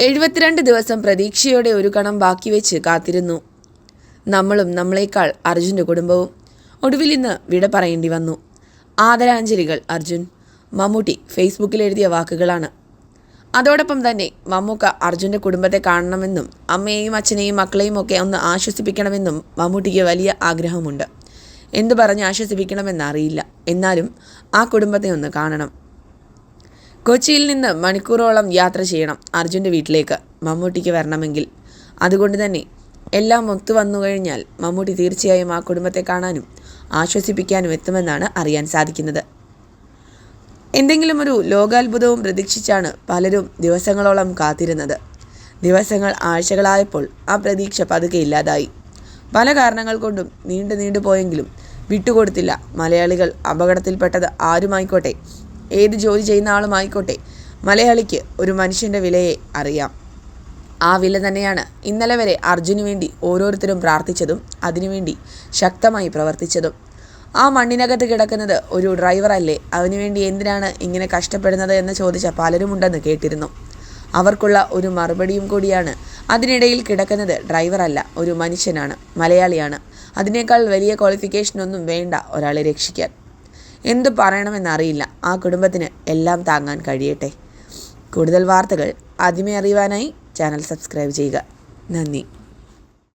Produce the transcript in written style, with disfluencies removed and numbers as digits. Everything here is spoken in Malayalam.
72 ദിവസം പ്രതീക്ഷയോടെ ഒരു കണം ബാക്കി വെച്ച് കാത്തിരുന്നു. നമ്മളും നമ്മളെക്കാൾ അർജുൻ്റെ കുടുംബവും. ഒടുവിൽ ഇന്ന് വിട പറയേണ്ടി വന്നു. ആദരാഞ്ജലികൾ അർജുൻ. മമ്മൂട്ടി ഫേസ്ബുക്കിൽ എഴുതിയ വാക്കുകളാണ്. അതോടൊപ്പം തന്നെ മമ്മൂക്ക അർജുൻ്റെ കുടുംബത്തെ കാണണമെന്നും അമ്മയെയും അച്ഛനെയും മക്കളെയും ഒക്കെ ഒന്ന് ആശ്വസിപ്പിക്കണമെന്നും മമ്മൂട്ടിക്ക് വലിയ ആഗ്രഹമുണ്ട്. എന്തു പറഞ്ഞ് ആശ്വസിപ്പിക്കണമെന്നറിയില്ല. എന്നാലും ആ കുടുംബത്തെ ഒന്ന് കാണണം. കൊച്ചിയിൽ നിന്ന് മണിക്കൂറോളം യാത്ര ചെയ്യണം അർജുൻ്റെ വീട്ടിലേക്ക് മമ്മൂട്ടിക്ക് വരണമെങ്കിൽ. അതുകൊണ്ട് തന്നെ എല്ലാം ഒത്തു വന്നു കഴിഞ്ഞാൽ മമ്മൂട്ടി തീർച്ചയായും ആ കുടുംബത്തെ കാണാനും ആശ്വസിപ്പിക്കാനും എത്തുമെന്നാണ് അറിയാൻ സാധിക്കുന്നത്. എന്തെങ്കിലും ഒരു ലോകാത്ഭുതവും പ്രതീക്ഷിച്ചാണ് പലരും ദിവസങ്ങളോളം കാത്തിരുന്നത്. ദിവസങ്ങൾ ആഴ്ചകളായപ്പോൾ ആ പ്രതീക്ഷ പതുക്കെ ഇല്ലാതായി. പല കാരണങ്ങൾ കൊണ്ടും നീണ്ടു പോയെങ്കിലും വിട്ടുകൊടുത്തില്ല മലയാളികൾ. അപകടത്തിൽപ്പെട്ടത് ആരുമായിക്കോട്ടെ, ഏത് ജോലി ചെയ്യുന്ന ആളുമായിക്കോട്ടെ, മലയാളിക്ക് ഒരു മനുഷ്യൻ്റെ വിലയെ അറിയാം. ആ വില തന്നെയാണ് ഇന്നലെ വരെ അർജുന് വേണ്ടി ഓരോരുത്തരും പ്രാർത്ഥിച്ചതും അതിനുവേണ്ടി ശക്തമായി പ്രവർത്തിച്ചതും. ആ മണ്ണിനകത്ത് കിടക്കുന്നത് ഒരു ഡ്രൈവറല്ലേ, അവനുവേണ്ടി എന്തിനാണ് ഇങ്ങനെ കഷ്ടപ്പെടുന്നത് എന്ന് ചോദിച്ച പലരുമുണ്ടെന്ന് കേട്ടിരുന്നു. അവർക്കുള്ള ഒരു മറുപടിയും കൂടിയാണ്, അതിനിടയിൽ കിടക്കുന്നത് ഡ്രൈവറല്ല, ഒരു മനുഷ്യനാണ്, മലയാളിയാണ്. അതിനേക്കാൾ വലിയ ക്വാളിഫിക്കേഷനൊന്നും വേണ്ട ഒരാളെ രക്ഷിക്കാൻ. എന്തു പറയണമെന്നറിയില്ല. ആ കുടുംബത്തിന് എല്ലാം താങ്ങാൻ കഴിയട്ടെ. കൂടുതൽ വാർത്തകൾ ആദ്യമേ അറിയുവാനായി ചാനൽ സബ്സ്ക്രൈബ് ചെയ്യുക. നന്ദി.